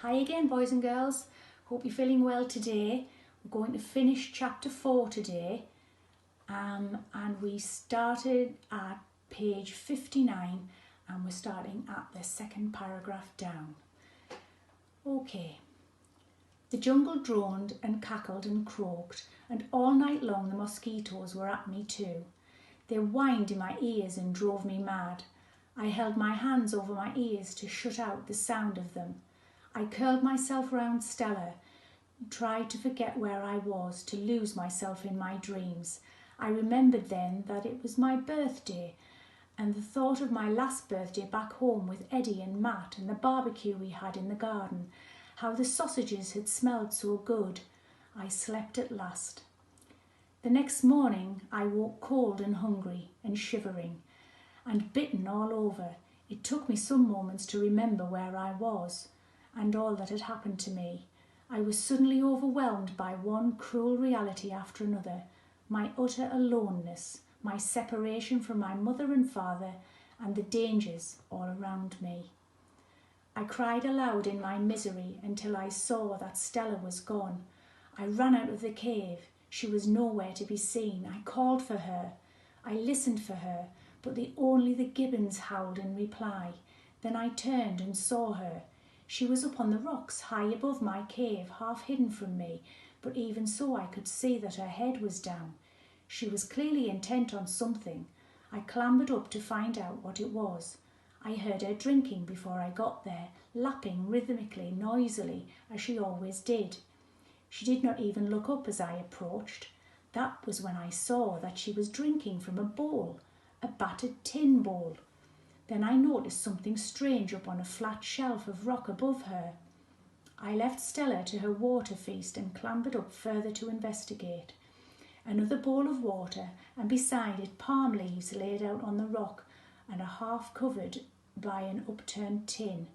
Hi again, boys and girls. Hope you're feeling well today. We're going to finish chapter 4 today, and we started at page 59 and we're starting at the second paragraph down. Okay. The jungle droned and cackled and croaked, and all night long the mosquitoes were at me too. They whined in my ears and drove me mad. I held my hands over my ears to shut out the sound of them. I curled myself round Stella, tried to forget where I was, to lose myself in my dreams. I remembered then that it was my birthday, and the thought of my last birthday back home with Eddie and Matt and the barbecue we had in the garden, how the sausages had smelled so good. I slept at last. The next morning I woke cold and hungry and shivering and bitten all over. It took me some moments to remember where I was and all that had happened to me. I was suddenly overwhelmed by one cruel reality after another, my utter aloneness, my separation from my mother and father, and the dangers all around me. I cried aloud in my misery until I saw that Stella was gone. I ran out of the cave. She was nowhere to be seen. I called for her. I listened for her, but only the gibbons howled in reply. Then I turned and saw her. She was up on the rocks high above my cave, half hidden from me, but even so I could see that her head was down. She was clearly intent on something. I clambered up to find out what it was. I heard her drinking before I got there, lapping rhythmically, noisily, as she always did. She did not even look up as I approached. That was when I saw that she was drinking from a bowl, a battered tin bowl. Then I noticed something strange up on a flat shelf of rock above her. I left Stella to her water feast and clambered up further to investigate. Another bowl of water, and beside it palm leaves laid out on the rock and a half covered by an upturned tin.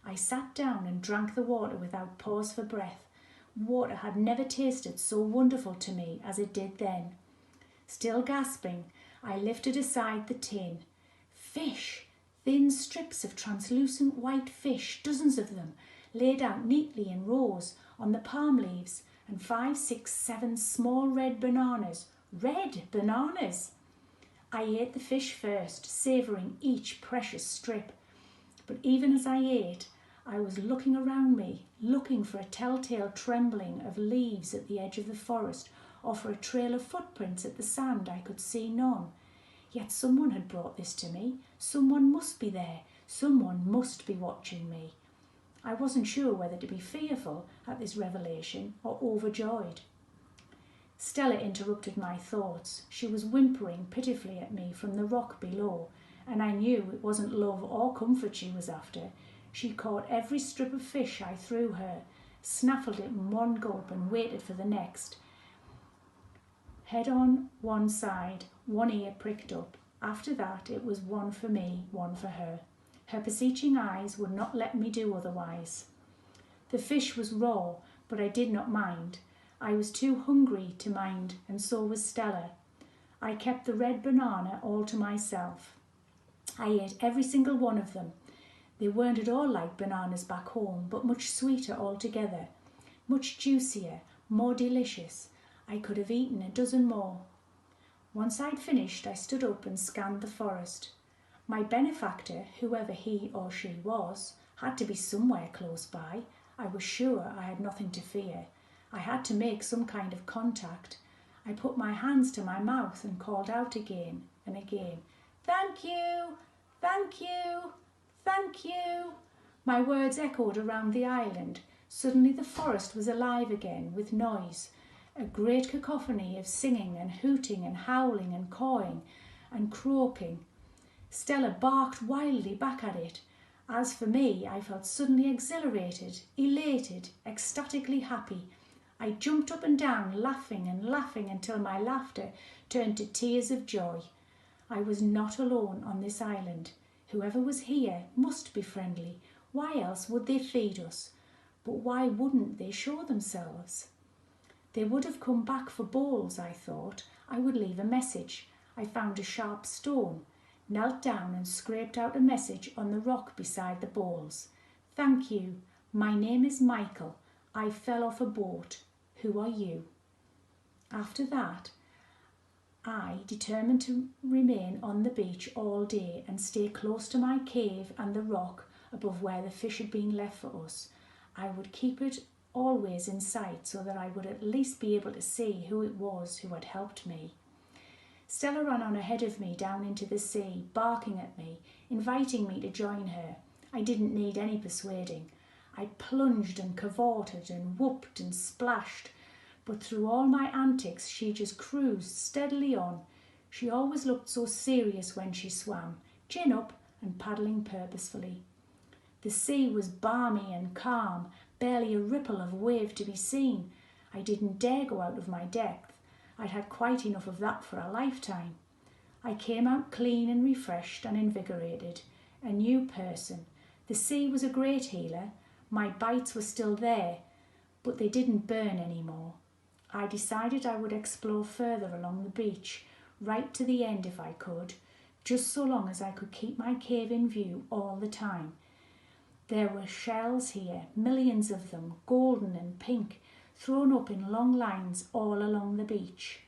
I sat down and drank the water without pause for breath. Water had never tasted so wonderful to me as it did then. Still gasping, I lifted aside the tin. Fish! Thin strips of translucent white fish, dozens of them, laid out neatly in rows on the palm leaves, and 5, 6, 7 small red bananas. Red bananas! I ate the fish first, savouring each precious strip. But even as I ate, I was looking around me, looking for a telltale trembling of leaves at the edge of the forest, or for a trail of footprints at the sand. I could see none. Yet someone had brought this to me. Someone must be there. Someone must be watching me. I wasn't sure whether to be fearful at this revelation or overjoyed. Stella interrupted my thoughts. She was whimpering pitifully at me from the rock below, and I knew it wasn't love or comfort she was after. She caught every strip of fish I threw her, snaffled it in one gulp and waited for the next. Head on one side, one ear pricked up. After that, it was one for me, one for her. Her beseeching eyes would not let me do otherwise. The fish was raw, but I did not mind. I was too hungry to mind, and so was Stella. I kept the red banana all to myself. I ate every single one of them. They weren't at all like bananas back home, but much sweeter altogether, much juicier, more delicious. I could have eaten a dozen more. Once I'd finished, I stood up and scanned the forest. My benefactor, whoever he or she was, had to be somewhere close by. I was sure I had nothing to fear. I had to make some kind of contact. I put my hands to my mouth and called out again and again, "Thank you! Thank you! Thank you!" My words echoed around the island. Suddenly the forest was alive again with noise. A great cacophony of singing and hooting and howling and cawing and croaking. Stella barked wildly back at it. As for me, I felt suddenly exhilarated, elated, ecstatically happy. I jumped up and down, laughing and laughing until my laughter turned to tears of joy. I was not alone on this island. Whoever was here must be friendly. Why else would they feed us? But why wouldn't they show themselves? They would have come back for bowls, I thought. I would leave a message. I found a sharp stone, knelt down and scraped out a message on the rock beside the bowls. "Thank you. My name is Michael. I fell off a boat. Who are you? After that, I determined to remain on the beach all day and stay close to my cave and the rock above where the fish had been left for us. I would keep it always in sight so that I would at least be able to see who it was who had helped me. Stella ran on ahead of me down into the sea, barking at me, inviting me to join her. I didn't need any persuading. I plunged and cavorted and whooped and splashed, but through all my antics she just cruised steadily on. She always looked so serious when she swam, chin up and paddling purposefully. The sea was balmy and calm, barely a ripple of wave to be seen. I didn't dare go out of my depth. I'd had quite enough of that for a lifetime. I came out clean and refreshed and invigorated, a new person. The sea was a great healer. My bites were still there, but they didn't burn anymore. I decided I would explore further along the beach, right to the end if I could, just so long as I could keep my cave in view all the time. There were shells here, millions of them, golden and pink, thrown up in long lines all along the beach.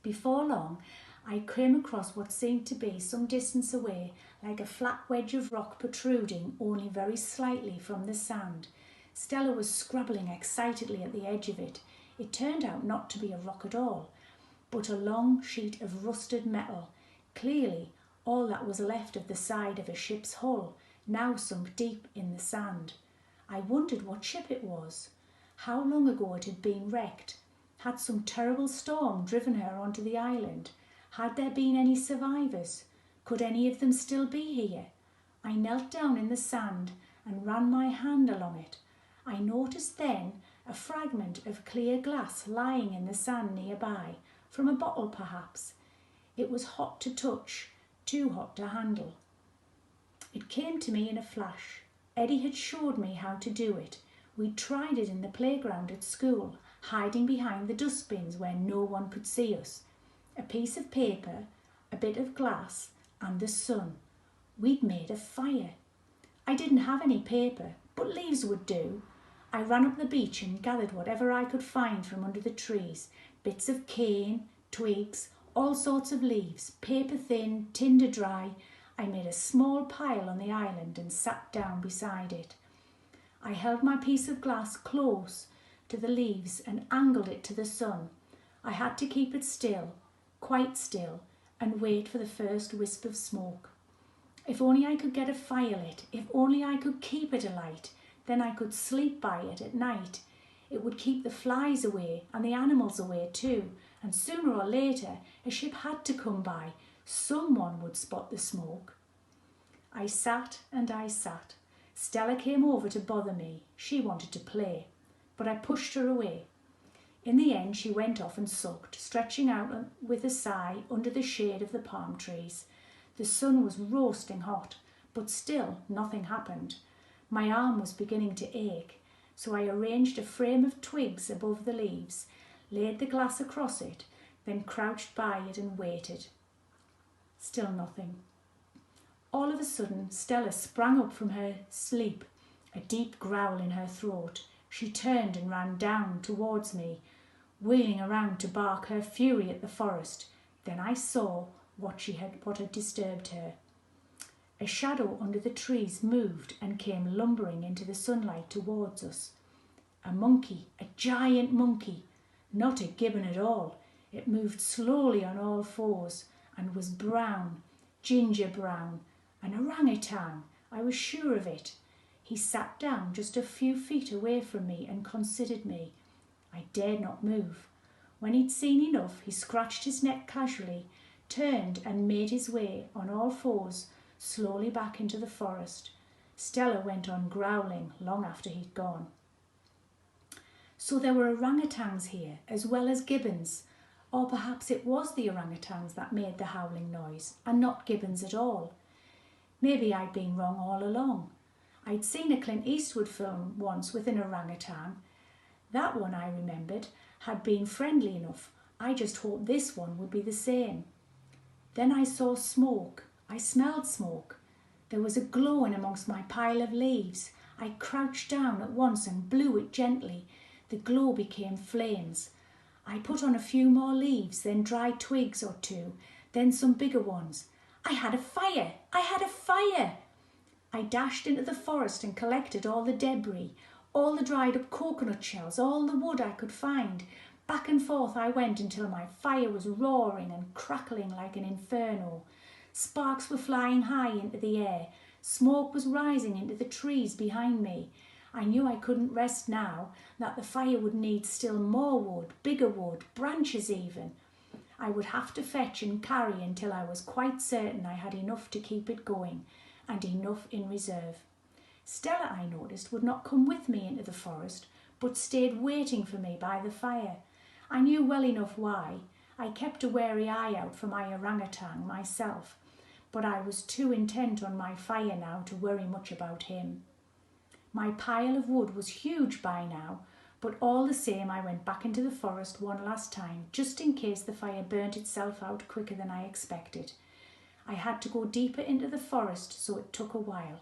Before long, I came across what seemed to be some distance away, like a flat wedge of rock protruding only very slightly from the sand. Stella was scrabbling excitedly at the edge of it. It turned out not to be a rock at all, but a long sheet of rusted metal, clearly all that was left of the side of a ship's hull, now sunk deep in the sand. I wondered what ship it was, how long ago it had been wrecked. Had some terrible storm driven her onto the island? Had there been any survivors? Could any of them still be here? I knelt down in the sand and ran my hand along it. I noticed then a fragment of clear glass lying in the sand nearby, from a bottle perhaps. It was hot to touch, too hot to handle. It came to me in a flash. Eddie had showed me how to do it. We'd tried it in the playground at school, hiding behind the dustbins where no one could see us. A piece of paper, a bit of glass, and the sun. We'd made a fire. I didn't have any paper, but leaves would do. I ran up the beach and gathered whatever I could find from under the trees, bits of cane, twigs, all sorts of leaves, paper thin, tinder dry. I made a small pile on the island and sat down beside it. I held my piece of glass close to the leaves and angled it to the sun. I had to keep it still, quite still, and wait for the first wisp of smoke. If only I could get a fire lit, if only I could keep it alight, then I could sleep by it at night. It would keep the flies away and the animals away too, and sooner or later a ship had to come by. Someone would spot the smoke. I sat and I sat. Stella came over to bother me. She wanted to play, but I pushed her away. In the end she went off and sulked, stretching out with a sigh under the shade of the palm trees. The sun was roasting hot, but still nothing happened. My arm was beginning to ache, so I arranged a frame of twigs above the leaves, laid the glass across it, then crouched by it and waited. Still nothing. All of a sudden, Stella sprang up from her sleep, a deep growl in her throat. She turned and ran down towards me, wheeling around to bark her fury at the forest. Then I saw what had disturbed her. A shadow under the trees moved and came lumbering into the sunlight towards us. A monkey, a giant monkey, not a gibbon at all. It moved slowly on all fours and was brown, ginger brown, an orangutan. I was sure of it. He sat down just a few feet away from me and considered me. I dared not move. When he'd seen enough, he scratched his neck casually, turned and made his way on all fours slowly back into the forest. Stella went on growling long after he'd gone. So there were orangutans here, as well as gibbons. Or perhaps it was the orangutans that made the howling noise, and not gibbons at all. Maybe I'd been wrong all along. I'd seen a Clint Eastwood film once with an orangutan. That one, I remembered, had been friendly enough. I just hoped this one would be the same. Then I saw smoke. I smelled smoke. There was a glow in amongst my pile of leaves. I crouched down at once and blew it gently. The glow became flames. I put on a few more leaves, then dry twigs or two, then some bigger ones. I had a fire! I had a fire! I dashed into the forest and collected all the debris, all the dried up coconut shells, all the wood I could find. Back and forth I went until my fire was roaring and crackling like an inferno. Sparks were flying high into the air. Smoke was rising into the trees behind me. I knew I couldn't rest now, that the fire would need still more wood, bigger wood, branches even. I would have to fetch and carry until I was quite certain I had enough to keep it going, and enough in reserve. Stella, I noticed, would not come with me into the forest, but stayed waiting for me by the fire. I knew well enough why. I kept a wary eye out for my orangutan myself, but I was too intent on my fire now to worry much about him. My pile of wood was huge by now, but all the same I went back into the forest one last time, just in case the fire burnt itself out quicker than I expected. I had to go deeper into the forest, so it took a while.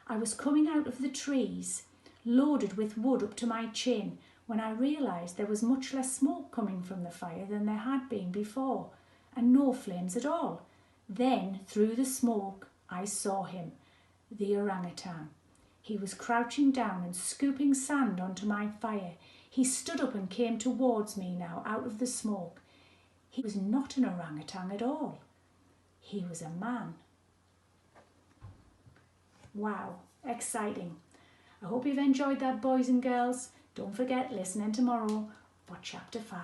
I was coming out of the trees, loaded with wood up to my chin, when I realised there was much less smoke coming from the fire than there had been before, and no flames at all. Then, through the smoke, I saw him, the orangutan. He was crouching down and scooping sand onto my fire. He stood up and came towards me now out of the smoke. He was not an orangutan at all. He was a man. Wow, exciting. I hope you've enjoyed that, boys and girls. Don't forget, listen in tomorrow for chapter 5.